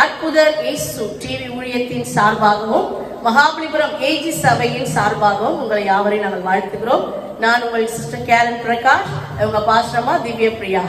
அற்புதர் இயேசு டிவி ஊழியத்தின் சார்பாகவும் மகாபலிபுரம் ஏஜி சபையின் சார்பாகவும் உங்களை யாவரையும் நாங்கள் வாழ்த்துகிறோம். நான் உங்கள் சிஸ்டர் கேரன் பிரகாஷ், உங்க பாஸ்டர் அம்மா திவ்ய பிரியா.